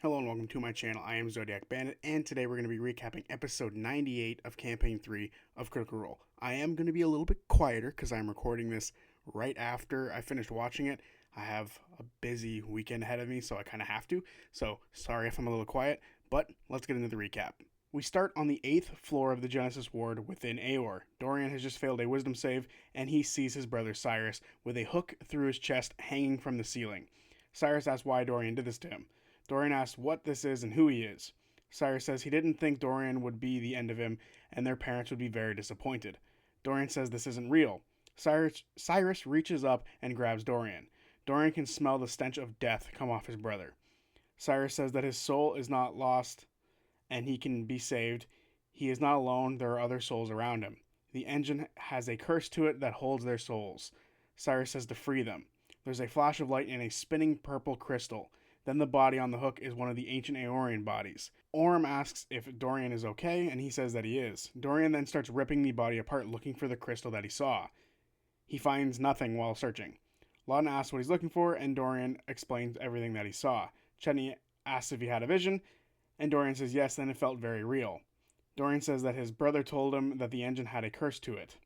Hello and welcome to my channel. I am Zodiac Bandit, and today we're going to be recapping episode 98 of Campaign 3 of Critical Role. I am going to be a little bit quieter because I'm recording this right after I finished watching it. I have a busy weekend ahead of me, so I kind of have to. So, sorry if I'm a little quiet, but let's get into the recap. We start on the 8th floor of the Genesis ward within Aor. Dorian has just failed a wisdom save, and he sees his brother Cyrus with a hook through his chest hanging from the ceiling. Cyrus asks why Dorian did this to him. Dorian asks what this is and who he is. Cyrus says he didn't think Dorian would be the end of him, and their parents would be very disappointed. Dorian says this isn't real. Cyrus reaches up and grabs Dorian. Dorian can smell the stench of death come off his brother. Cyrus says that his soul is not lost and he can be saved. He is not alone, there are other souls around him. The engine has a curse to it that holds their souls. Cyrus says to free them. There's a flash of light and a spinning purple crystal. Then the body on the hook is one of the ancient Aorian bodies. Orm asks if Dorian is okay, and he says that he is. Dorian then starts ripping the body apart looking for the crystal that he saw. He finds nothing while searching. Lawton asks what he's looking for, and Dorian explains everything that he saw. Chetney asks if he had a vision, and Dorian says yes, and it felt very real. Dorian says that his brother told him that the engine had a curse to it.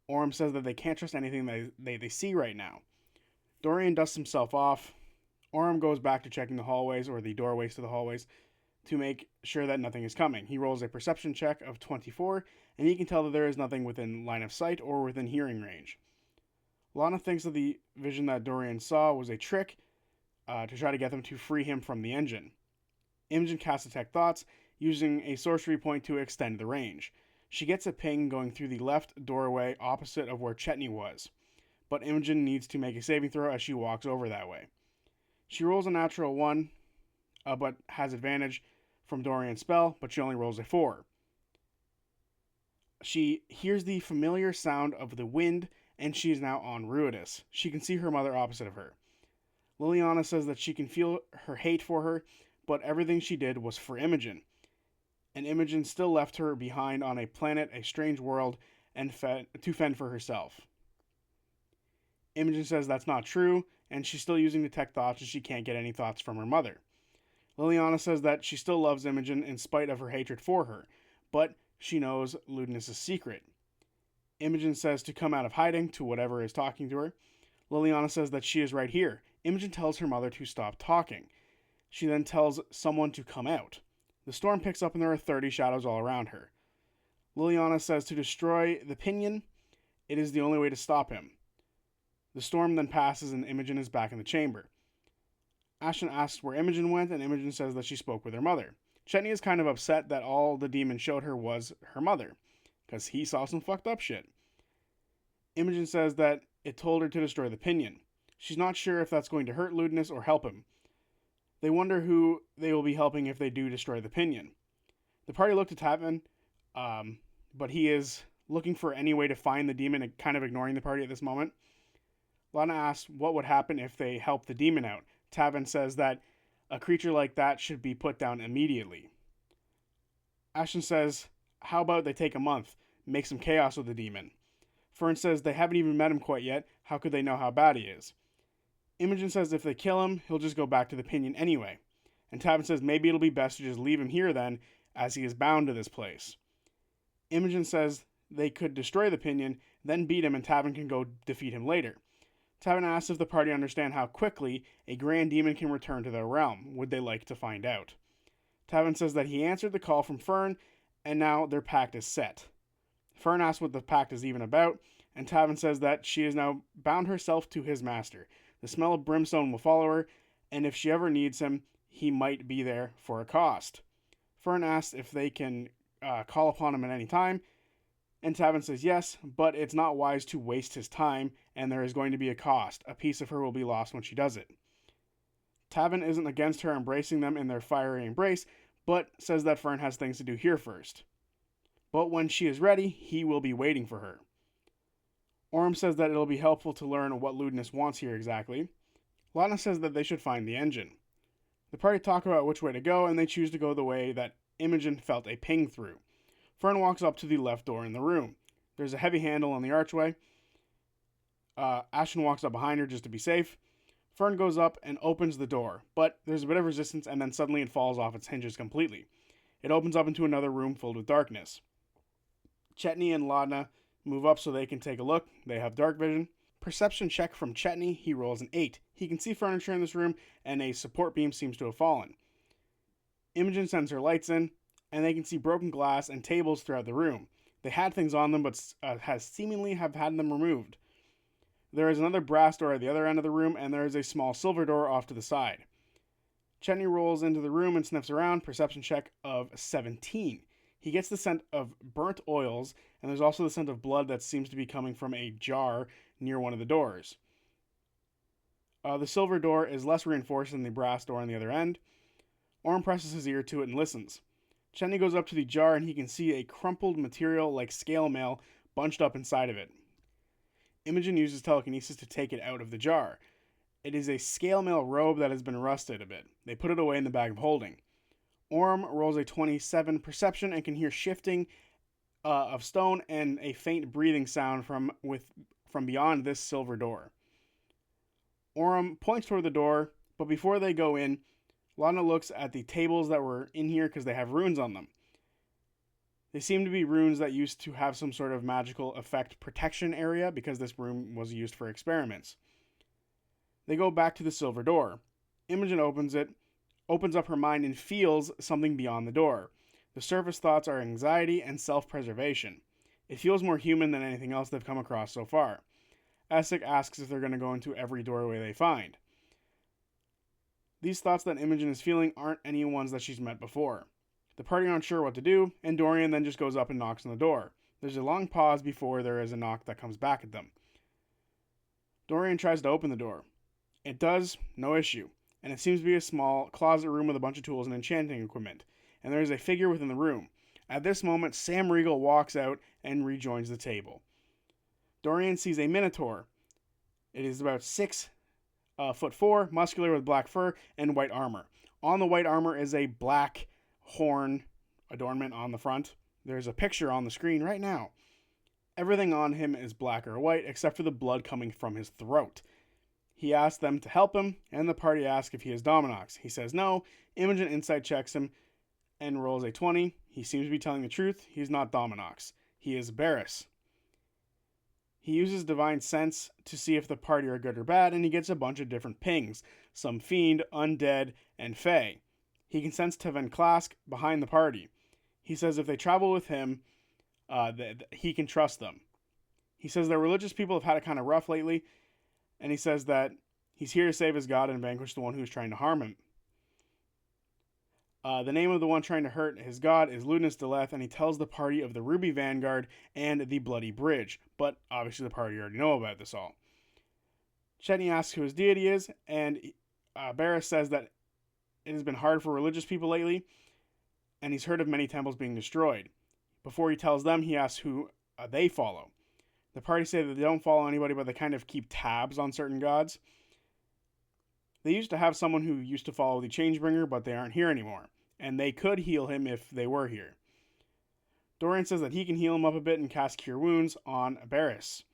Orm says that they can't trust anything that they see right now. Dorian dusts himself off. Orm goes back to checking the hallways, or the doorways to the hallways, to make sure that nothing is coming. He rolls a perception check of 24, and he can tell that there is nothing within line of sight or within hearing range. Lana thinks that the vision that Dorian saw was a trick to try to get them to free him from the engine. Imogen casts Detect Thoughts, using a sorcery point to extend the range. She gets a ping going through the left doorway opposite of where Chetney was, but Imogen needs to make a saving throw as she walks over that way. She rolls a natural 1, but has advantage from Dorian's spell, but she only rolls a 4. She hears the familiar sound of the wind, and she is now on Ruidus. She can see her mother opposite of her. Liliana says that she can feel her hate for her, but everything she did was for Imogen. And Imogen still left her behind on a planet, a strange world, and to fend for herself. Imogen says that's not true, and she's still using Detect Thoughts and she can't get any thoughts from her mother. Liliana says that she still loves Imogen in spite of her hatred for her, but she knows Ludinus' secret. Imogen says to come out of hiding to whatever is talking to her. Liliana says that she is right here. Imogen tells her mother to stop talking. She then tells someone to come out. The storm picks up and there are 30 shadows all around her. Liliana says to destroy the pinion. It is the only way to stop him. The storm then passes and Imogen is back in the chamber. Ashton asks where Imogen went, and Imogen says that she spoke with her mother. Chetney is kind of upset that all the demon showed her was her mother, because he saw some fucked up shit. Imogen says that it told her to destroy the pinion. She's not sure if that's going to hurt Ludinus or help him. They wonder who they will be helping if they do destroy the pinion. The party look to Tavin, but he is looking for any way to find the demon and kind of ignoring the party at this moment. Lana asks what would happen if they help the demon out. Tavin says that a creature like that should be put down immediately. Ashton says, how about they take a month, make some chaos with the demon? Fern says they haven't even met him quite yet, how could they know how bad he is? Imogen says if they kill him, he'll just go back to the pinion anyway. And Tavin says maybe it'll be best to just leave him here then, as he is bound to this place. Imogen says they could destroy the pinion, then beat him and Tavin can go defeat him later. Tavin asks if the party understand how quickly a grand demon can return to their realm. Would they like to find out? Tavin says that he answered the call from Fern, and now their pact is set. Fern asks what the pact is even about, and Tavin says that she has now bound herself to his master. The smell of brimstone will follow her, and if she ever needs him, he might be there for a cost. Fern asks if they can call upon him at any time, and Tavin says yes, but it's not wise to waste his time, and there is going to be a cost. A piece of her will be lost when she does it. Tavin isn't against her embracing them in their fiery embrace, but says that Fern has things to do here first. But when she is ready, he will be waiting for her. Orm says that it'll be helpful to learn what Ludinus wants here exactly. Lana says that they should find the engine. The party talk about which way to go, and they choose to go the way that Imogen felt a ping through. Fern walks up to the left door in the room. There's a heavy handle on the archway. Ashton walks up behind her just to be safe. Fern goes up and opens the door, but there's a bit of resistance and then suddenly it falls off its hinges completely. It opens up into another room filled with darkness. Chetney and Laudna move up so they can take a look. They have dark vision. Perception check from Chetney. He rolls an 8. He can see furniture in this room, and a support beam seems to have fallen. Imogen sends her lights in, and they can see broken glass and tables throughout the room. They had things on them, but has seemingly have had them removed. There is another brass door at the other end of the room, and there is a small silver door off to the side. Chetney rolls into the room and sniffs around. Perception check of 17. He gets the scent of burnt oils, and there's also the scent of blood that seems to be coming from a jar near one of the doors. The silver door is less reinforced than the brass door on the other end. Orm presses his ear to it and listens. Chetney goes up to the jar and he can see a crumpled material like scale mail bunched up inside of it. Imogen uses telekinesis to take it out of the jar. It is a scale mail robe that has been rusted a bit. They put it away in the bag of holding. Orm rolls a 27 perception and can hear shifting of stone and a faint breathing sound from beyond this silver door. Orm points toward the door, but before they go in, Lana looks at the tables that were in here because they have runes on them. They seem to be runes that used to have some sort of magical effect protection area because this room was used for experiments. They go back to the silver door. Imogen opens it, opens up her mind, and feels something beyond the door. The surface thoughts are anxiety and self-preservation. It feels more human than anything else they've come across so far. Essek asks if they're going to go into every doorway they find. These thoughts that Imogen is feeling aren't any ones that she's met before. The party aren't sure what to do, and Dorian then just goes up and knocks on the door. There's a long pause before there is a knock that comes back at them. Dorian tries to open the door. It does, no issue, and it seems to be a small closet room with a bunch of tools and enchanting equipment, and there is a figure within the room. At this moment, Sam Riegel walks out and rejoins the table. Dorian sees a minotaur. It is about 6'4", muscular with black fur and white armor. On the white armor is a black horn adornment on the front. There's a picture on the screen right now. Everything on him is black or white except for the blood coming from his throat. He asks them to help him, and the party asks if he is Dominox. He says no. Imogen insight checks him and rolls a 20. He seems to be telling the truth. He's not Dominox. He is Baris. He uses divine sense to see if the party are good or bad, and he gets a bunch of different pings. Some fiend, undead, and fae. He can sense Teven Klask behind the party. He says if they travel with him, he can trust them. He says that religious people have had it kind of rough lately, and he says that he's here to save his god and vanquish the one who's trying to harm him. The name of the one trying to hurt his god is Ludinus and he tells the party of the Ruby Vanguard and the Bloody Bridge, but obviously the party already know about this all. Chetney asks who his deity is, and Baris says that it has been hard for religious people lately, and he's heard of many temples being destroyed. Before he tells them, he asks who they follow. The party say that they don't follow anybody, but they kind of keep tabs on certain gods. They used to have someone who used to follow the Changebringer, but they aren't here anymore, and they could heal him if they were here. Dorian says that he can heal him up a bit and cast Cure Wounds on Baris.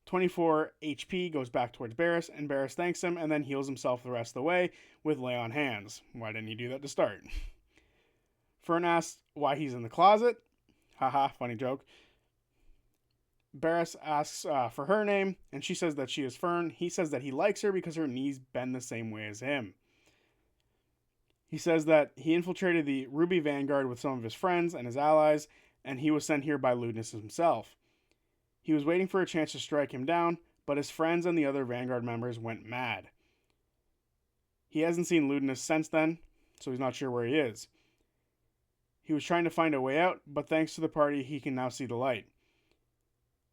24 HP goes back towards Baris, and Baris thanks him and then heals himself the rest of the way with Lay on Hands. Why didn't he do that to start? Fern asks why he's in the closet. Haha, funny joke. Baris asks for her name, and she says that she is Fern. He says that he likes her because her knees bend the same way as him. He says that he infiltrated the Ruby Vanguard with some of his friends and his allies, and he was sent here by Ludinus himself. He was waiting for a chance to strike him down, but his friends and the other Vanguard members went mad. He hasn't seen Ludinus since then, so he's not sure where he is. He was trying to find a way out, but thanks to the party, he can now see the light.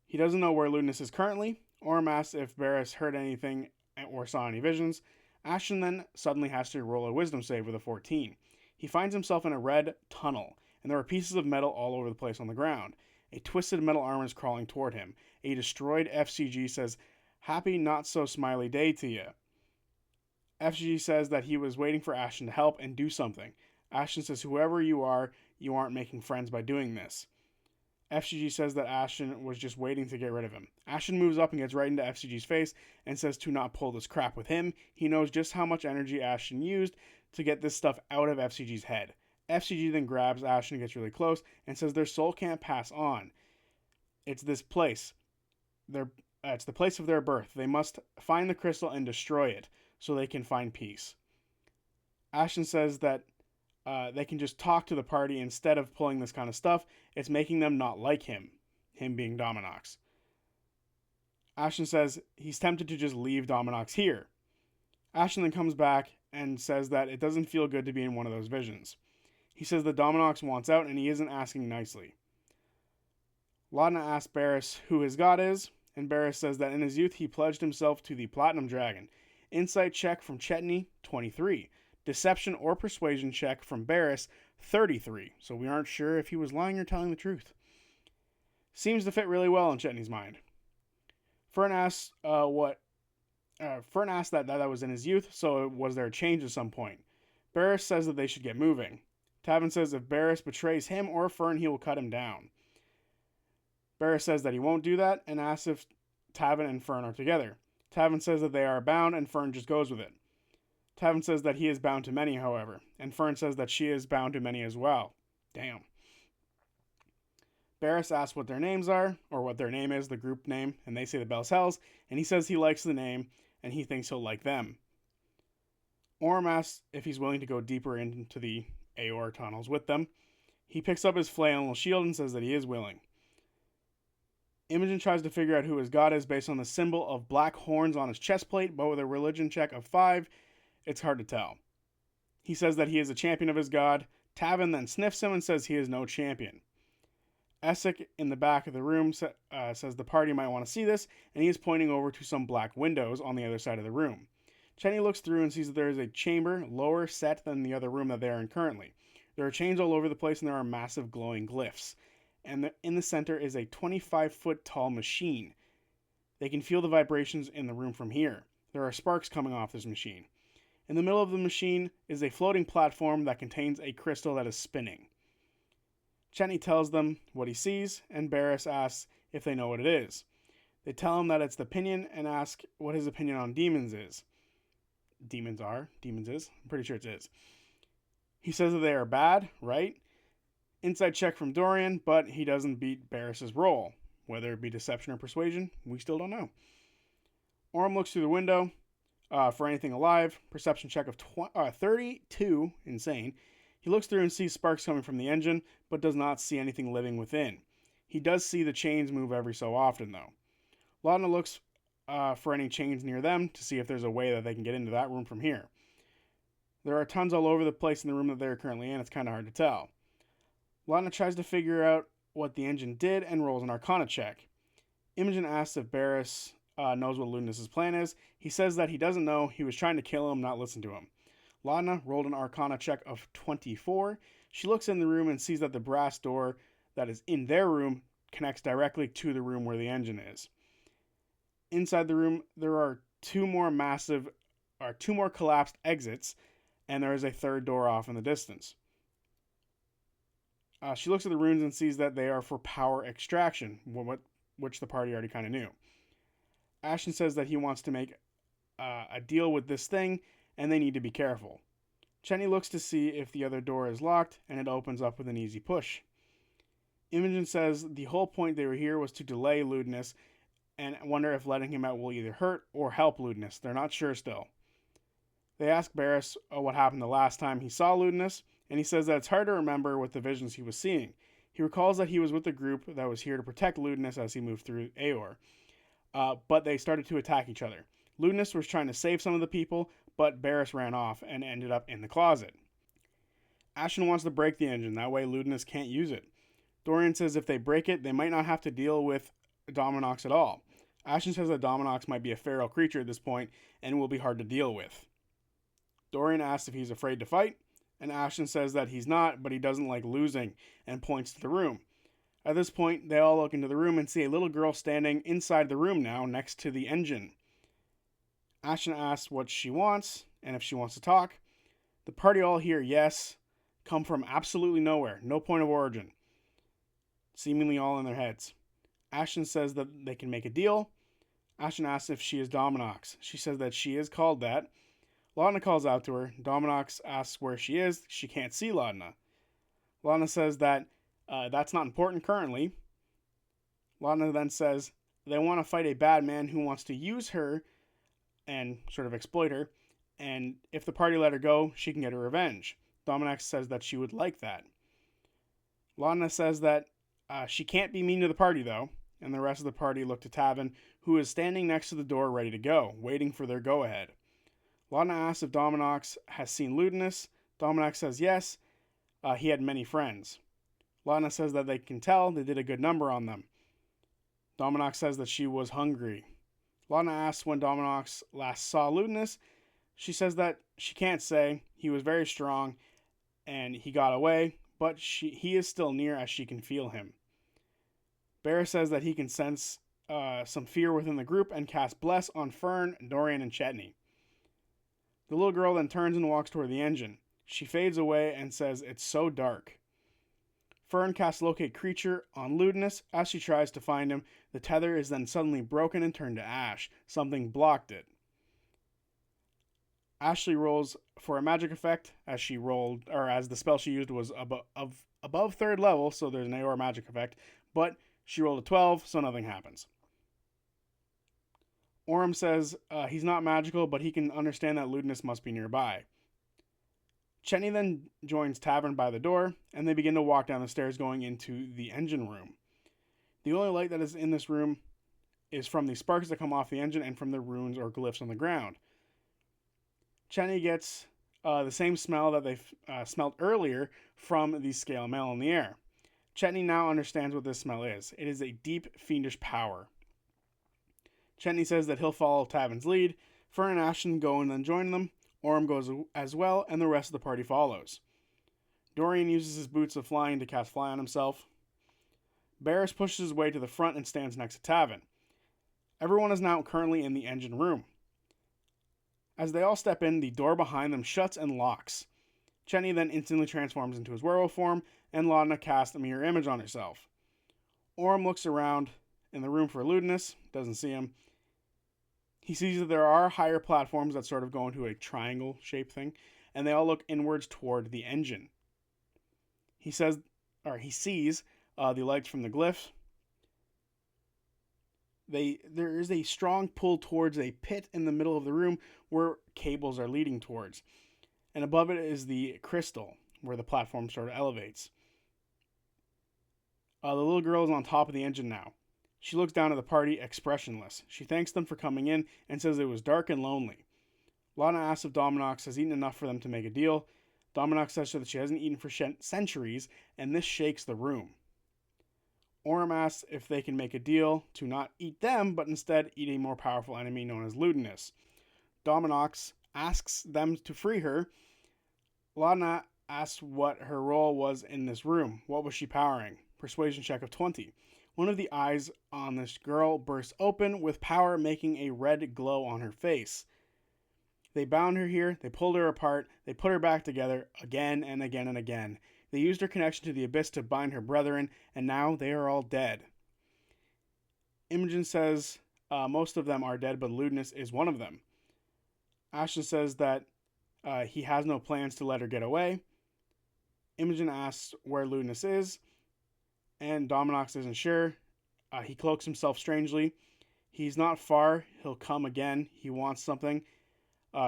He doesn't know where Ludinus is currently. Orm asks if Baris heard anything or saw any visions. Ashton then suddenly has to roll a wisdom save with a 14. He finds himself in a red tunnel, and there are pieces of metal all over the place on the ground. A twisted metal arm is crawling toward him. A destroyed FCG says, "Happy not so smiley day to you." FCG says that he was waiting for Ashton to help and do something. Ashton says, "Whoever you aren't making friends by doing this." FCG says that Ashton was just waiting to get rid of him. Ashton moves up and gets right into FCG's face and says to not pull this crap with him. He knows just how much energy Ashton used to get this stuff out of FCG's head. FCG then grabs Ashton and gets really close and says their soul can't pass on. It's this place. It's the place of their birth. They must find the crystal and destroy it so they can find peace. Ashton says that they can just talk to the party instead of pulling this kind of stuff. It's making them not like him being Dominox. Ashton says he's tempted to just leave Dominox here. Ashton then comes back and says that it doesn't feel good to be in one of those visions. He says that Dominox wants out and he isn't asking nicely. Ludinus asks Baris who his god is, and Baris says that in his youth he pledged himself to the Platinum Dragon. Insight check from Chetney, 23. Deception or persuasion check from Baris, 33. So we aren't sure if he was lying or telling the truth. Seems to fit really well in Chetney's mind. Fern asks that was in his youth, so was there a change at some point? Baris says that they should get moving. Tavin says if Baris betrays him or Fern, he will cut him down. Baris says that he won't do that and asks if Tavin and Fern are together. Tavin says that they are bound and Fern just goes with it. Tavin says that he is bound to many, however, and Fern says that she is bound to many as well. Damn. Baris asks what their names are, or what their name is, the group name, and they say the Bell's Hells, and he says he likes the name and he thinks he'll like them. Orm asks if he's willing to go deeper into the Aor tunnels with them. He picks up his flannel shield and says that he is willing. Imogen tries to figure out who his god is based on the symbol of black horns on his chest plate, but with a religion check of 5, it's hard to tell. He says that he is a champion of his god. Tavin then sniffs him and says he is no champion. Essek in the back of the room says the party might want to see this, and he is pointing over to some black windows on the other side of the room. Chenny looks through and sees that there is a chamber lower set than the other room that they are in currently. There are chains all over the place and there are massive glowing glyphs. And in the center is a 25-foot tall machine. They can feel the vibrations in the room from here. There are sparks coming off this machine. In the middle of the machine is a floating platform that contains a crystal that is spinning. Chetney tells them what he sees, and Baris asks if they know what it is. They tell him that it's the Pinion and ask what his opinion on demons is. Demons is. I'm pretty sure it is. He says that they are bad, right? Inside check from Dorian, but he doesn't beat Baris's roll. Whether it be deception or persuasion, we still don't know. Orm looks through the window for anything alive. Perception check of 32. Insane. He looks through and sees sparks coming from the engine, but does not see anything living within. He does see the chains move every so often, though. Laudna looks for any chains near them to see if there's a way that they can get into that room from here. There are tons all over the place in the room that they're currently in. It's kind of hard to tell. Laudna tries to figure out what the engine did and rolls an Arcana check. Imogen asks if Baris knows what Ludinus' plan is. He says that he doesn't know. He was trying to kill him, not listen to him. Laudna rolled an Arcana check of 24. She looks in the room and sees that the brass door that is in their room connects directly to the room where the engine is. Inside the room, there are two more collapsed exits, and there is a third door off in the distance. She looks at the runes and sees that they are for power extraction, which the party already kind of knew. Ashton says that he wants to make a deal with this thing, and they need to be careful. Chenny looks to see if the other door is locked, and it opens up with an easy push. Imogen says the whole point they were here was to delay Ludinus, and wonder if letting him out will either hurt or help Ludinus. They're not sure still. They ask Baris what happened the last time he saw Ludinus, and he says that it's hard to remember with the visions he was seeing. He recalls that he was with the group that was here to protect Ludinus as he moved through Aor, but they started to attack each other. Ludinus was trying to save some of the people, but Baris ran off and ended up in the closet. Ashton wants to break the engine, that way Ludinus can't use it. Dorian says if they break it, they might not have to deal with Dominox at all. Ashton says that Dominox might be a feral creature at this point and will be hard to deal with. Dorian asks if he's afraid to fight, and Ashton says that he's not, but he doesn't like losing, and points to the room. At this point, they all look into the room and see a little girl standing inside the room now next to the engine. Ashton asks what she wants, and if she wants to talk. The party all hear yes, come from absolutely nowhere, no point of origin. seemingly all in their heads. Ashton says that they can make a deal. Ashton asks if she is Dominox. She says that she is called that. Laudna calls out to her. Dominox asks where she is. She can't see Laudna. Laudna says that that's not important currently. Laudna then says they want to fight a bad man who wants to use her and sort of exploit her. And if the party let her go, she can get her revenge. Dominox says that she would like that. Laudna says that she can't be mean to the party, though. And the rest of the party look to Tavin, who is standing next to the door ready to go, waiting for their go-ahead. Laudna asks if Dominox has seen Ludinus. Dominox says yes, he had many friends. Laudna says that they can tell they did a good number on them. Dominox says that she was hungry. Laudna asks when Dominox last saw Ludinus. She says that she can't say. He was very strong, and he got away, but he is still near as she can feel him. Baris says that he can sense some fear within the group and cast Bless on Fern, Dorian, and Chetney. The little girl then turns and walks toward the engine. She fades away and says it's so dark. Fern casts Locate Creature on Ludinus. As she tries to find him, the tether is then suddenly broken and turned to ash. Something blocked it. Ashley rolls for a magic effect as the spell she used was above third level, so there's an AOR magic effect, but she rolled a 12, so nothing happens. Orem says he's not magical, but he can understand that Ludinus must be nearby. Chetney then joins Tavern by the door, and they begin to walk down the stairs going into the engine room. The only light that is in this room is from the sparks that come off the engine and from the runes or glyphs on the ground. Chetney gets the same smell that they smelled earlier from the scale mail in the air. Chetney now understands what this smell is. It is a deep, fiendish power. Chetney says that he'll follow Tavern's lead. Fern and Ashton go and then join them. Orem goes as well, and the rest of the party follows. Dorian uses his boots of flying to cast Fly on himself. Baris pushes his way to the front and stands next to Tavin. Everyone is now currently in the engine room. As they all step in, the door behind them shuts and locks. Chetney then instantly transforms into his werewolf form, and Laudna casts a mirror image on herself. Orem looks around in the room for Ludinus, doesn't see him. He sees that there are higher platforms that sort of go into a triangle shape thing, and they all look inwards toward the engine. He sees the lights from the glyphs. There is a strong pull towards a pit in the middle of the room where cables are leading towards. And above it is the crystal, where the platform sort of elevates. The little girl is on top of the engine now. She looks down at the party, expressionless. She thanks them for coming in and says it was dark and lonely. Laudna asks if Dominox has eaten enough for them to make a deal. Dominox says that she hasn't eaten for centuries, and this shakes the room. Orem asks if they can make a deal to not eat them, but instead eat a more powerful enemy known as Ludinus. Dominox asks them to free her. Laudna asks what her role was in this room. What was she powering? Persuasion check of 20. One of the eyes on this girl bursts open, with power making a red glow on her face. They bound her here, they pulled her apart, they put her back together again and again and again. They used her connection to the abyss to bind her brethren, and now they are all dead. Imogen says most of them are dead, but Ludinus is one of them. Ashton says that he has no plans to let her get away. Imogen asks where Ludinus is, and Dominox isn't sure. He cloaks himself strangely. He's not far. He'll come again. He wants something.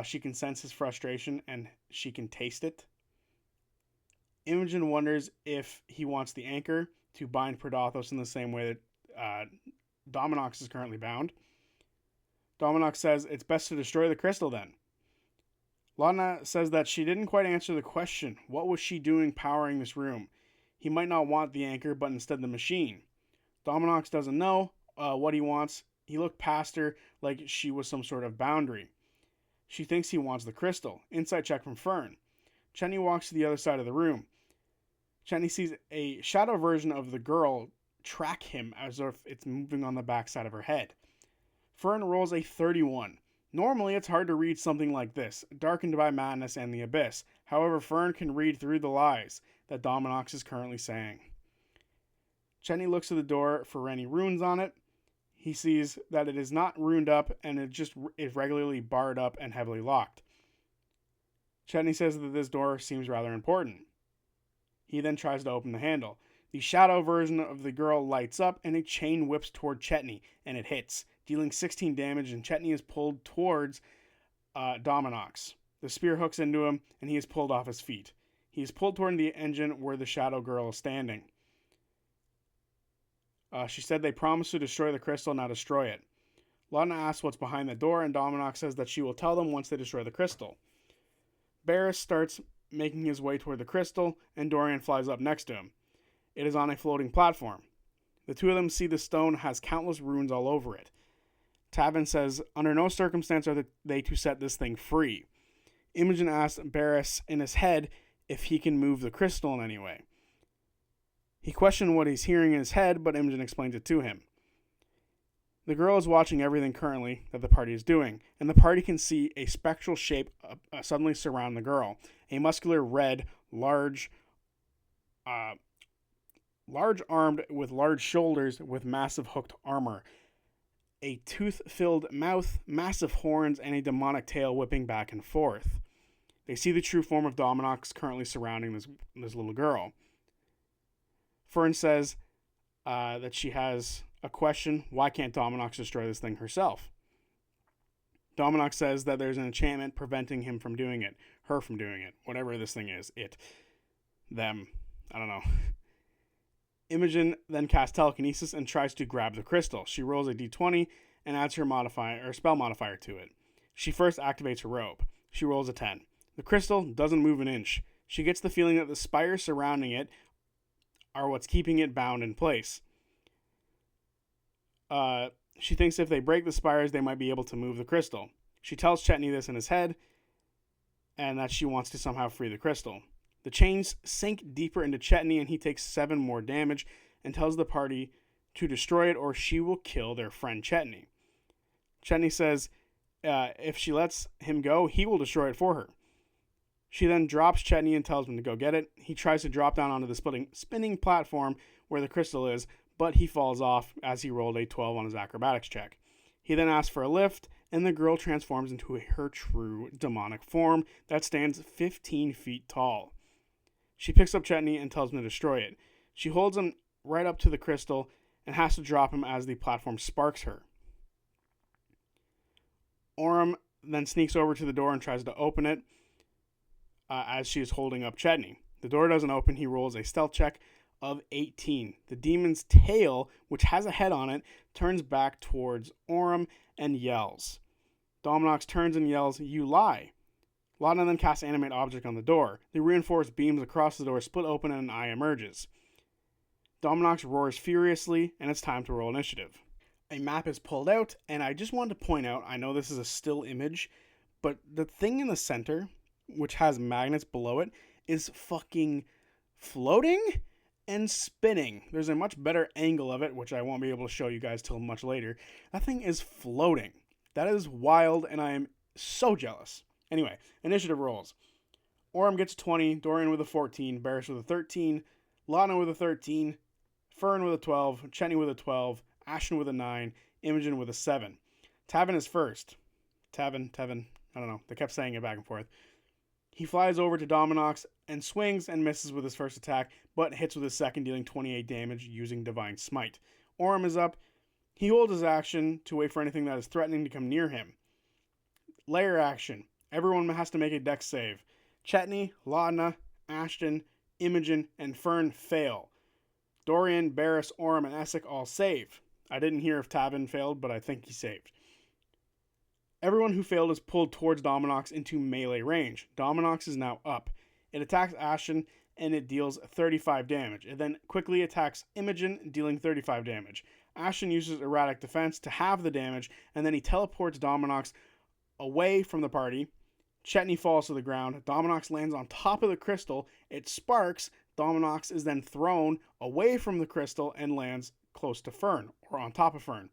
She can sense his frustration, and she can taste it. Imogen wonders if he wants the anchor to bind Predathos in the same way that Dominox is currently bound. Dominox says it's best to destroy the crystal then. Laudna says that she didn't quite answer the question. What was she doing powering this room? He might not want the anchor, but instead the machine. Dominox doesn't know what he wants. He looked past her like she was some sort of boundary. She thinks he wants the crystal. Insight check from Fern. Chetney walks to the other side of the room. Chetney sees a shadow version of the girl track him as if it's moving on the backside of her head. Fern rolls a 31. Normally, it's hard to read something like this, darkened by madness and the abyss. However, Fern can read through the lies that Dominox is currently saying. Chetney looks at the door for any runes on it. He sees that it is not runed up and it just is regularly barred up and heavily locked. Chetney says that this door seems rather important. He then tries to open the handle. The shadow version of the girl lights up and a chain whips toward Chetney and it hits, dealing 16 damage, and Chetney is pulled towards Dominox. The spear hooks into him and he is pulled off his feet. He is pulled toward the engine where the shadow girl is standing. She said they promised to destroy the crystal, now destroy it. Lana asks what's behind the door, and Dominox says that she will tell them once they destroy the crystal. Baris starts making his way toward the crystal, and Dorian flies up next to him. It is on a floating platform. The two of them see the stone has countless runes all over it. Tavin says, under no circumstance are they to set this thing free. Imogen asks Baris in his head if he can move the crystal in any way. He questioned what he's hearing in his head, but Imogen explains it to him. The girl is watching everything currently that the party is doing, and the party can see a spectral shape suddenly surround the girl. A muscular red, large armed with large shoulders with massive hooked armor. A tooth-filled mouth, massive horns, and a demonic tail whipping back and forth. They see the true form of Dominox currently surrounding this little girl. Fern says that she has a question. Why can't Dominox destroy this thing herself? Dominox says that there's an enchantment preventing him from doing it. Her from doing it. Whatever this thing is. It. Them. I don't know. Imogen then casts telekinesis and tries to grab the crystal. She rolls a d20 and adds her spell modifier to it. She first activates her robe. She rolls a 10. The crystal doesn't move an inch. She gets the feeling that the spires surrounding it are what's keeping it bound in place. She thinks if they break the spires, they might be able to move the crystal. She tells Chetney this in his head, and that she wants to somehow free the crystal. The chains sink deeper into Chetney, and he takes 7 more damage, and tells the party to destroy it, or she will kill their friend Chetney. Chetney says if she lets him go, he will destroy it for her. She then drops Chetney and tells him to go get it. He tries to drop down onto the spinning platform where the crystal is, but he falls off as he rolled a 12 on his acrobatics check. He then asks for a lift, and the girl transforms into her true demonic form that stands 15 feet tall. She picks up Chetney and tells him to destroy it. She holds him right up to the crystal and has to drop him as the platform sparks her. Orem then sneaks over to the door and tries to open it as she is holding up Chetney. The door doesn't open. He rolls a stealth check of 18. The demon's tail, which has a head on it, turns back towards Orem and yells. Dominox turns and yells, "You lie!" Lana then casts Animate Object on the door. The reinforced beams across the door split open and an eye emerges. Dominox roars furiously, and it's time to roll initiative. A map is pulled out, and I just wanted to point out, I know this is a still image, but the thing in the center, which has magnets below it, is fucking floating and spinning. There's a much better angle of it, which I won't be able to show you guys till much later. That thing is floating. That is wild, and I am so jealous. Anyway, initiative rolls. Orem gets 20, Dorian with a 14, Baris with a 13, Lana with a 13, Fern with a 12, Chetney with a 12, Ashton with a 9, Imogen with a 7. Tavin is first. Tavin, I don't know. They kept saying it back and forth. He flies over to Dominox and swings and misses with his first attack, but hits with his second, dealing 28 damage using Divine Smite. Orem is up. He holds his action to wait for anything that is threatening to come near him. Layer action. Everyone has to make a dex save. Chetney, Lana, Ashton, Imogen, and Fern fail. Dorian, Baris, Orem, and Essek all save. I didn't hear if Tavin failed, but I think he saved. Everyone who failed is pulled towards Dominox into melee range. Dominox is now up. It attacks Ashton, and it deals 35 damage. It then quickly attacks Imogen, dealing 35 damage. Ashton uses erratic defense to halve the damage, and then he teleports Dominox away from the party. Chetney falls to the ground. Dominox lands on top of the crystal. It sparks. Dominox is then thrown away from the crystal and lands close to Fern, or on top of Fern.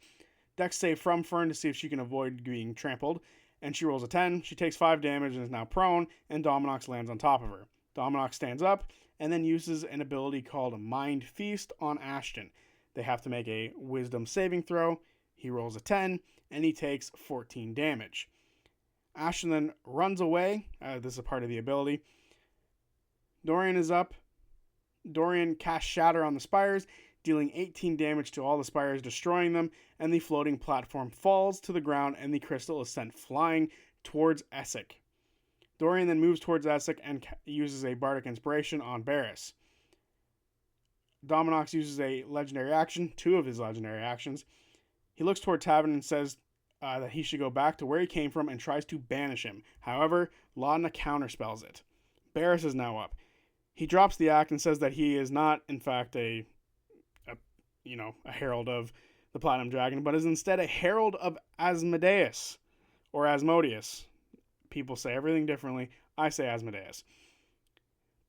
Dex save from Fern to see if she can avoid being trampled, and she rolls a 10. She takes 5 damage and is now prone, and Dominox lands on top of her. Dominox stands up and then uses an ability called Mind Feast on Ashton. They have to make a wisdom saving throw. He rolls a 10 and he takes 14 damage. Ashton then runs away. This is a part of the ability. Dorian is up. Dorian casts Shatter on the spires, dealing 18 damage to all the spires, destroying them, and the floating platform falls to the ground and the crystal is sent flying towards Essek. Dorian then moves towards Essek and uses a Bardic Inspiration on Baris. Dominox uses a legendary action, 2 of his legendary actions. He looks toward Tavin and says that he should go back to where he came from and tries to banish him. However, Laudna counterspells it. Baris is now up. He drops the act and says that he is not, in fact, a herald of the Platinum Dragon, but is instead a herald of Asmodeus, or Asmodeus. People say everything differently. I say Asmodeus.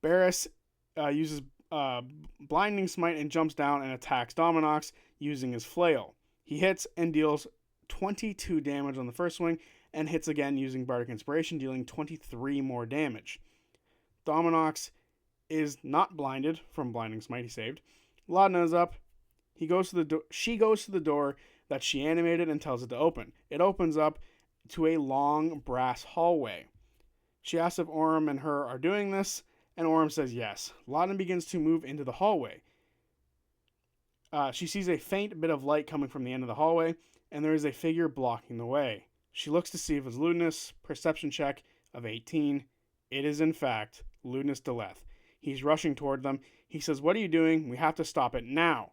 Baris uses Blinding Smite and jumps down and attacks Dominox using his flail. He hits and deals 22 damage on the first swing, and hits again using Bardic Inspiration, dealing 23 more damage. Dominox is not blinded from Blinding Smite. He saved. Laudna is up. She goes to the door that she animated and tells it to open. It opens up to a long brass hallway. She asks if Orym and her are doing this, and Orym says yes. Laudna begins to move into the hallway. She sees a faint bit of light coming from the end of the hallway, and there is a figure blocking the way. She looks to see if it's Ludinus. Perception check of 18. It is, in fact, Ludinus Deleth. He's rushing toward them. He says, "What are you doing? We have to stop it now."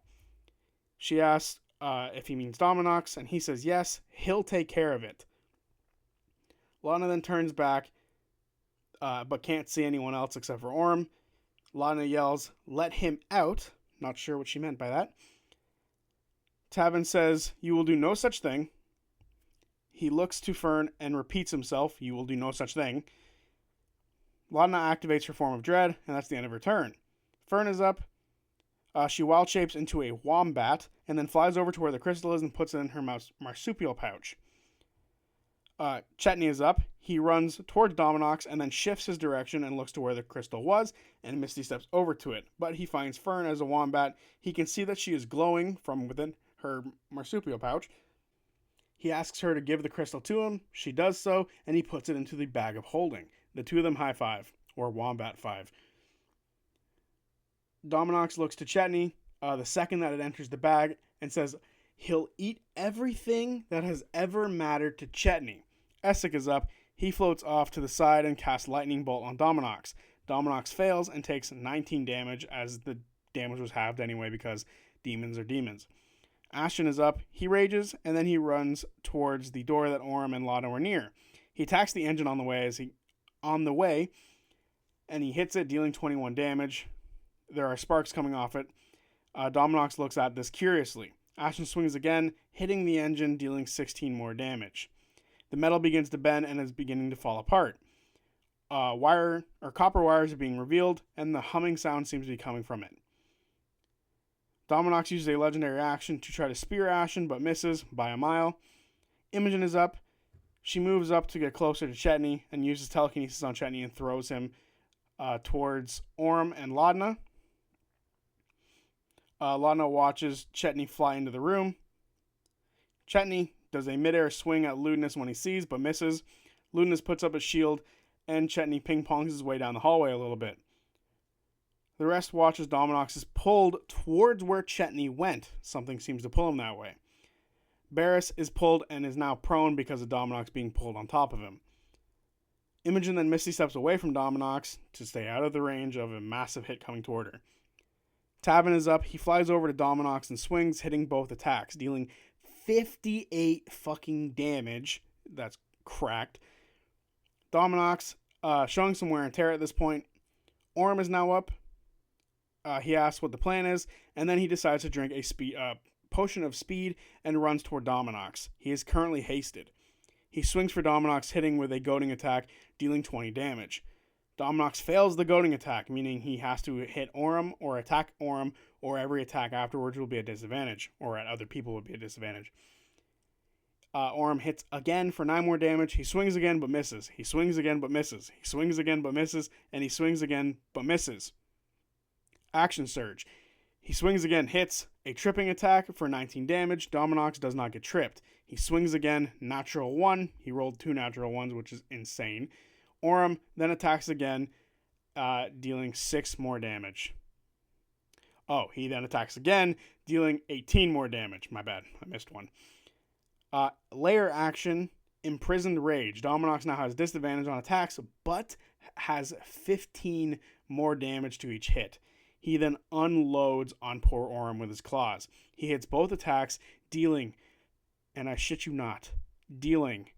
She asks if he means Dominox, and he says yes, he'll take care of it. Laudna then turns back, but can't see anyone else except for Orym. Laudna yells, "Let him out." Not sure what she meant by that. Tavin says, "You will do no such thing." He looks to Fern and repeats himself, "You will do no such thing." Laudna activates her Form of Dread, and that's the end of her turn. Fern is up. She wild shapes into a wombat, and then flies over to where the crystal is and puts it in her marsupial pouch. Chetney is up. He runs towards Dominox and then shifts his direction and looks to where the crystal was, and Misty steps over to it. But he finds Fern as a wombat. He can see that she is glowing from within her marsupial pouch. He asks her to give the crystal to him. She does so, and he puts it into the bag of holding. The two of them high five, or wombat five. Dominox looks to Chetney the second that it enters the bag and says he'll eat everything that has ever mattered to Chetney. Essek is up. He floats off to the side and casts Lightning Bolt on Dominox. Dominox fails and takes 19 damage, as the damage was halved anyway because demons are demons. Ashton is up. He rages, and then he runs towards the door that Orym and Laudna were near. He attacks the engine on the way, and he hits it, dealing 21 damage. There are sparks coming off it. Dominox looks at this curiously. Ashton swings again, hitting the engine, dealing 16 more damage. The metal begins to bend and is beginning to fall apart. Copper wires are being revealed, and the humming sound seems to be coming from it. Dominox uses a legendary action to try to spear Ashton, but misses by a mile. Imogen is up. She moves up to get closer to Chetney and uses telekinesis on Chetney and throws him towards Orym and Laudna. Laudna watches Chetney fly into the room. Chetney does a midair swing at Ludinus when he sees, but misses. Ludinus puts up a shield, and Chetney ping-pongs his way down the hallway a little bit. The rest watches Dominox is pulled towards where Chetney went. Something seems to pull him that way. Baris is pulled and is now prone because of Dominox being pulled on top of him. Imogen then Misty steps away from Dominox to stay out of the range of a massive hit coming toward her. Tavin is up. He flies over to Dominox and swings, hitting both attacks, dealing 58 fucking damage. That's cracked. Dominox showing some wear and tear at this point. Orym is now up. He asks what the plan is, and then he decides to drink a potion of speed and runs toward Dominox. He is currently hasted. He swings for Dominox, hitting with a goading attack, dealing 20 damage. Dominox fails the goading attack, meaning he has to hit Orym or attack Orym, or every attack afterwards will be a disadvantage, or at other people would be a disadvantage. Orm hits again for 9 more damage. He swings again but misses. He swings again but misses. He swings again but misses. And he swings again but misses. Action Surge. He swings again, hits a tripping attack for 19 damage. Dominox does not get tripped. He swings again, natural 1. He rolled 2 natural 1s, which is insane. Orm then attacks again, dealing 6 more damage. Oh, he then attacks again, dealing 18 more damage. My bad, I missed one. Layer action, Imprisoned Rage. Dominox now has disadvantage on attacks, but has 15 more damage to each hit. He then unloads on poor Orm with his claws. He hits both attacks, dealing, and I shit you not, dealing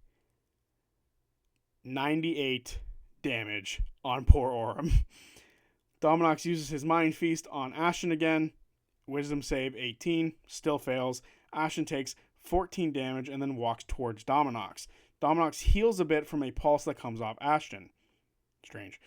98 damage on poor Orm. Dominox uses his Mind Feast on Ashton again. Wisdom save 18, still fails. Ashton takes 14 damage and then walks towards Dominox. Dominox heals a bit from a pulse that comes off Ashton. Strange.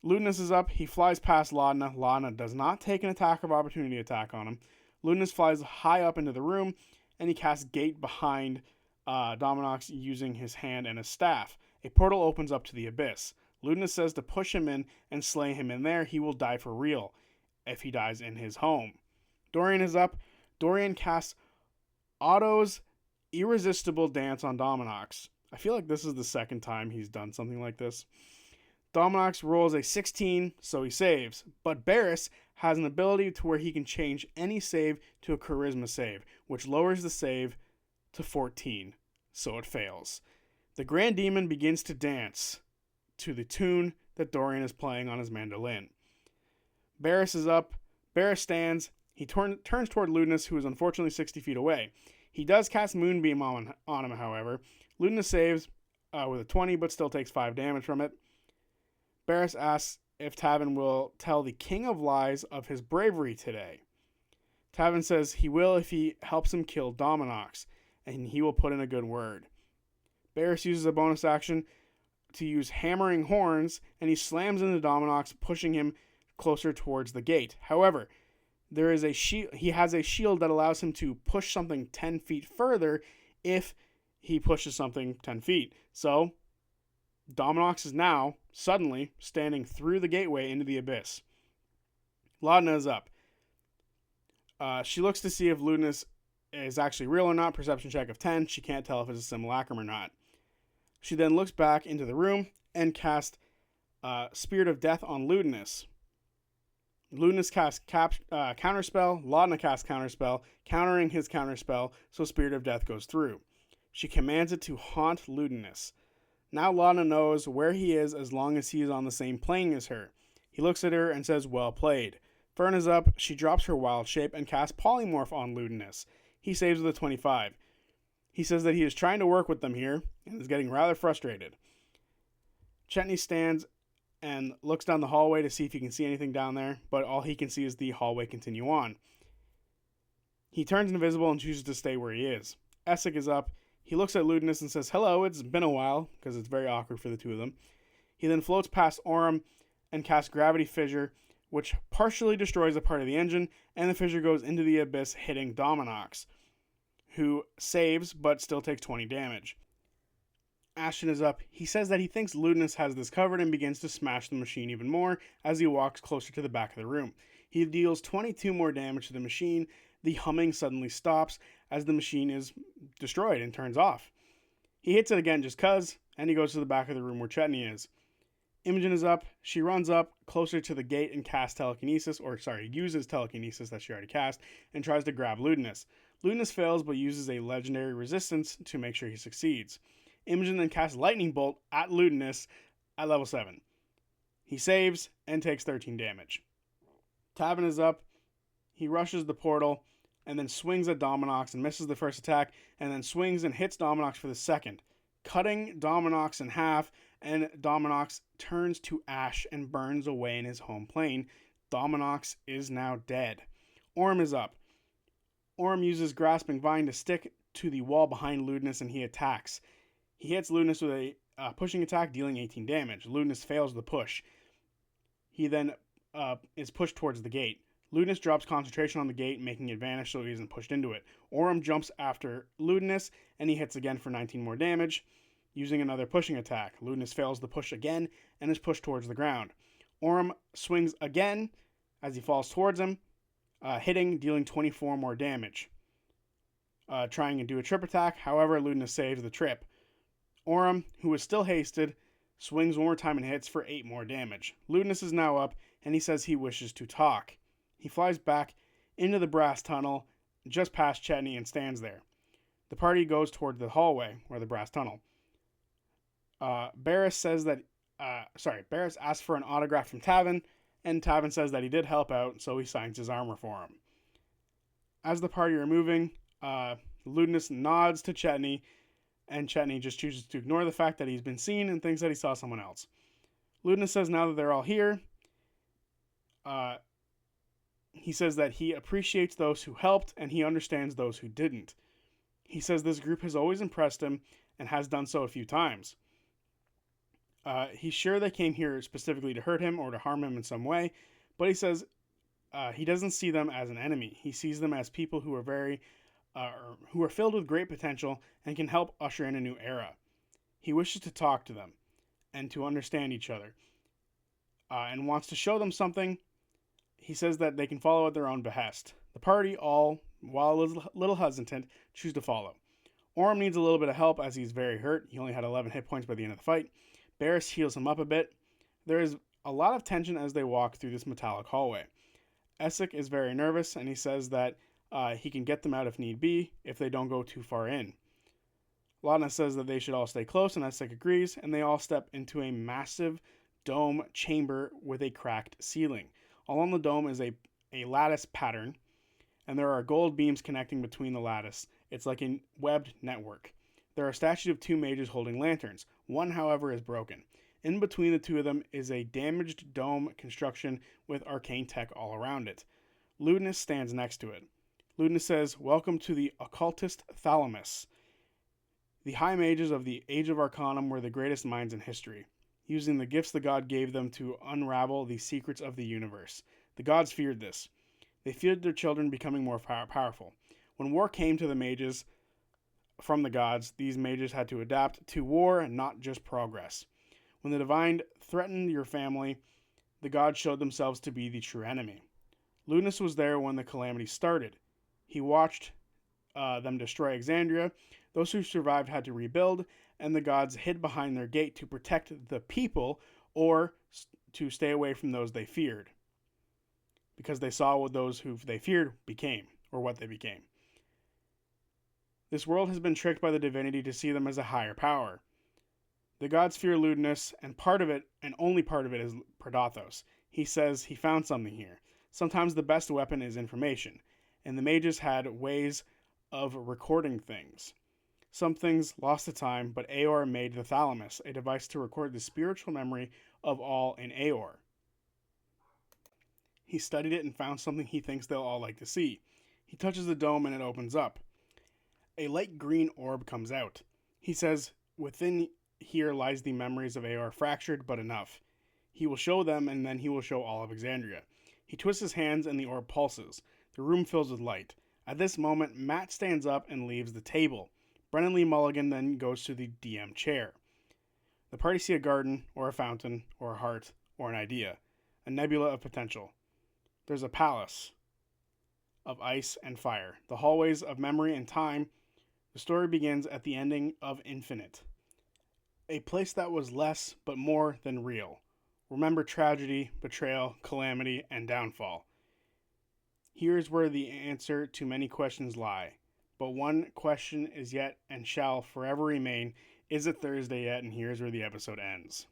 Ludinus is up. He flies past Laudna. Laudna does not take an attack of opportunity attack on him. Ludinus flies high up into the room, and he casts Gate behind Dominox using his hand and his staff. A portal opens up to the abyss. Ludinus says to push him in and slay him in there. He will die for real if he dies in his home. Dorian is up. Dorian casts Otto's Irresistible Dance on Dominox. I feel like this is the second time he's done something like this. Dominox rolls a 16, so he saves. But Baris has an ability to where he can change any save to a charisma save, which lowers the save to 14, so it fails. The Grand Demon begins to dance to the tune that Dorian is playing on his mandolin. Baris is up. Baris stands. He turns toward Ludinus, who is unfortunately 60 feet away. He does cast Moonbeam on him, however. Ludinus saves with a 20, but still takes 5 damage from it. Baris asks if Tavin will tell the King of Lies of his bravery today. Tavin says he will if he helps him kill Dominox, and he will put in a good word. Baris uses a bonus action to use Hammering Horns, and he slams into Dominox, pushing him closer towards the gate. However, there is a he has a shield that allows him to push something 10 feet further if he pushes something 10 feet. So, Dominox is now, suddenly, standing through the gateway into the abyss. Laudna is up. She looks to see if Ludinus is actually real or not. Perception check of 10. She can't tell if it's a simulacrum or not. She then looks back into the room and casts Spirit of Death on Ludinus. Ludinus casts Counterspell. Laudna casts Counterspell, countering his Counterspell, so Spirit of Death goes through. She commands it to haunt Ludinus. Now Laudna knows where he is as long as he is on the same plane as her. He looks at her and says, well played. Fern is up. She drops her wild shape and casts Polymorph on Ludinus. He saves with a 25. He says that he is trying to work with them here and is getting rather frustrated. Chetney stands and looks down the hallway to see if he can see anything down there, but all he can see is the hallway continue on. He turns invisible and chooses to stay where he is. Essek is up. He looks at Ludinus and says, hello, it's been a while, because it's very awkward for the two of them. He then floats past Orm and casts Gravity Fissure, which partially destroys a part of the engine, and the fissure goes into the abyss, hitting Dominox, who saves, but still takes 20 damage. Ashton is up. He says that he thinks Ludinus has this covered and begins to smash the machine even more as he walks closer to the back of the room. He deals 22 more damage to the machine. The humming suddenly stops as the machine is destroyed and turns off. He hits it again just cuz, and he goes to the back of the room where Chetney is. Imogen is up. She runs up closer to the gate and uses telekinesis that she already cast, and tries to grab Ludinus. Ludinus fails but uses a legendary resistance to make sure he succeeds. Imogen then casts Lightning Bolt at Ludinus at level 7. He saves and takes 13 damage. Tavin is up. He rushes the portal and then swings at Dominox and misses the first attack, and then swings and hits Dominox for the second, cutting Dominox in half, and Dominox turns to ash and burns away in his home plane. Dominox is now dead. Orm is up. Orm uses Grasping Vine to stick to the wall behind Ludinus, and he attacks. He hits Ludinus with a pushing attack, dealing 18 damage. Ludinus fails the push. He then is pushed towards the gate. Ludinus drops concentration on the gate, making it vanish so he isn't pushed into it. Orem jumps after Ludinus, and he hits again for 19 more damage, using another pushing attack. Ludinus fails the push again, and is pushed towards the ground. Orem swings again as he falls towards him, hitting, dealing 24 more damage. Trying to do a trip attack, however, Ludinus saves the trip. Orem, who is still hasted, swings one more time and hits for 8 more damage. Ludinus is now up, and he says he wishes to talk. He flies back into the brass tunnel, just past Chetney, and stands there. The party goes toward the hallway, or the brass tunnel. Baris asks for an autograph from Tavin, and Tavin says that he did help out, so he signs his armor for him. As the party are moving, Ludinus nods to Chetney, and Chetney just chooses to ignore the fact that he's been seen and thinks that he saw someone else. Ludinus says now that they're all here, he says that he appreciates those who helped and he understands those who didn't. He says this group has always impressed him and has done so a few times. He's sure they came here specifically to hurt him or to harm him in some way, but he says he doesn't see them as an enemy. He sees them as people who are filled with great potential and can help usher in a new era. He wishes to talk to them and to understand each other, and wants to show them something. He says that they can follow at their own behest. The party, all, while a little hesitant, choose to follow. Orem needs a little bit of help as he's very hurt. He only had 11 hit points by the end of the fight. Baris heals him up a bit. There is a lot of tension as they walk through this metallic hallway. Essek is very nervous, and he says that he can get them out if need be, if they don't go too far in. Ludinus says that they should all stay close, and Essek agrees, and they all step into a massive dome chamber with a cracked ceiling. Along the dome is a lattice pattern, and there are gold beams connecting between the lattice. It's like a webbed network. There are statues of 2 mages holding lanterns. One, however, is broken. In between the 2 of them is a damaged dome construction with arcane tech all around it. Ludinus stands next to it. Ludinus says, "Welcome to the occultist Thalamus. The high mages of the Age of Arcanum were the greatest minds in history, using the gifts the god gave them to unravel the secrets of the universe. The gods feared this. They feared their children becoming more powerful. When war came to the mages from the gods, these mages had to adapt to war and not just progress. When the divine threatened your family, the gods showed themselves to be the true enemy. Ludinus was there when the calamity started. He watched them destroy Exandria. Those who survived had to rebuild, and the gods hid behind their gate to protect the people or to stay away from those they feared, because they saw what those who they feared became, or what they became. This world has been tricked by the divinity to see them as a higher power. The gods fear Ludinus, and part of it, and only part of it, is Predathos. He says he found something here. Sometimes the best weapon is information, and the mages had ways of recording things. Some things lost to time, but Aor made the Thalamus, a device to record the spiritual memory of all in Aor. He studied it and found something he thinks they'll all like to see. He touches the dome and it opens up. A light green orb comes out. He says, within here lies the memories of Aor, fractured but enough. He will show them, and then he will show all of Exandria. He twists his hands and the orb pulses. The room fills with light. At this moment, Matt stands up and leaves the table. Brennan Lee Mulligan then goes to the DM chair. The party see a garden, or a fountain, or a heart, or an idea. A nebula of potential. There's a palace of ice and fire. The hallways of memory and time. The story begins at the ending of Infinite. A place that was less but more than real. Remember tragedy, betrayal, calamity, and downfall. Here's where the answer to many questions lie. But one question is yet and shall forever remain. Is it Thursday yet? And here's where the episode ends.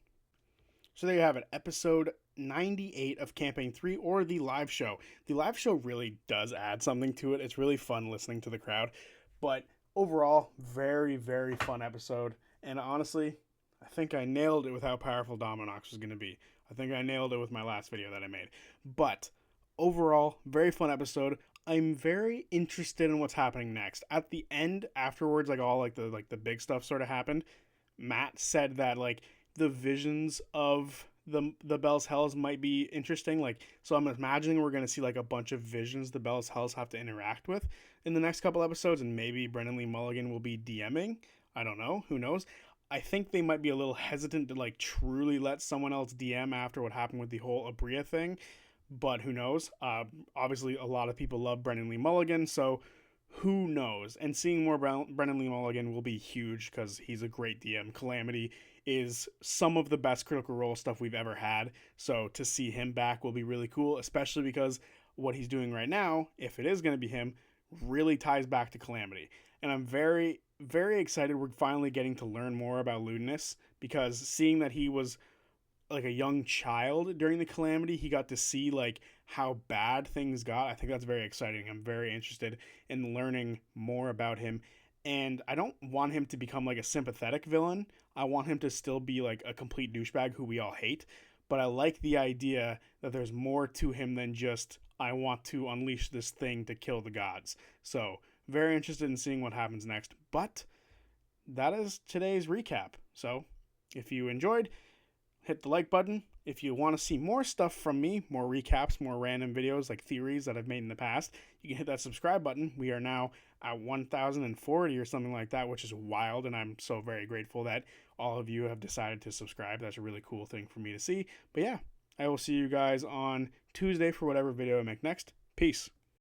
So there you have it. Episode 98 of Campaign 3, or the live show. The live show really does add something to it. It's really fun listening to the crowd. But overall, very, very fun episode. And honestly, I think I nailed it with how powerful Dominox was going to be. I think I nailed it with my last video that I made. But overall, very fun episode. I'm very interested in what's happening next. At the end, afterwards, all the big stuff sort of happened. Matt said that the visions of the Bell's Hells might be interesting. Like, so I'm imagining we're gonna see like a bunch of visions the Bell's Hells have to interact with in the next couple episodes, and maybe Brennan Lee Mulligan will be DMing. I don't know. Who knows? I think they might be a little hesitant to like truly let someone else DM after what happened with the whole Abria thing, but who knows? Obviously, a lot of people love Brennan Lee Mulligan, so who knows? And seeing more Brennan Lee Mulligan will be huge because he's a great DM. Calamity is some of the best Critical Role stuff we've ever had, so to see him back will be really cool, especially because what he's doing right now, if it is going to be him, really ties back to Calamity. And I'm very, very excited we're finally getting to learn more about Ludinus, because seeing that he was like a young child during the Calamity, he got to see like how bad things got. I think that's very exciting. I'm very interested in learning more about him, and I don't want him to become like a sympathetic villain. I want him to still be like a complete douchebag who we all hate, but I like the idea that there's more to him than just I want to unleash this thing to kill the gods. So very interested in seeing what happens next. But that is today's recap. So if you enjoyed, hit the like button. If you want to see more stuff from me, more recaps, more random videos like theories that I've made in the past, you can hit that subscribe button. We are now at 1,040 or something like that, which is wild, and I'm so very grateful that all of you have decided to subscribe. That's a really cool thing for me to see. But yeah, I will see you guys on Tuesday for whatever video I make next. Peace.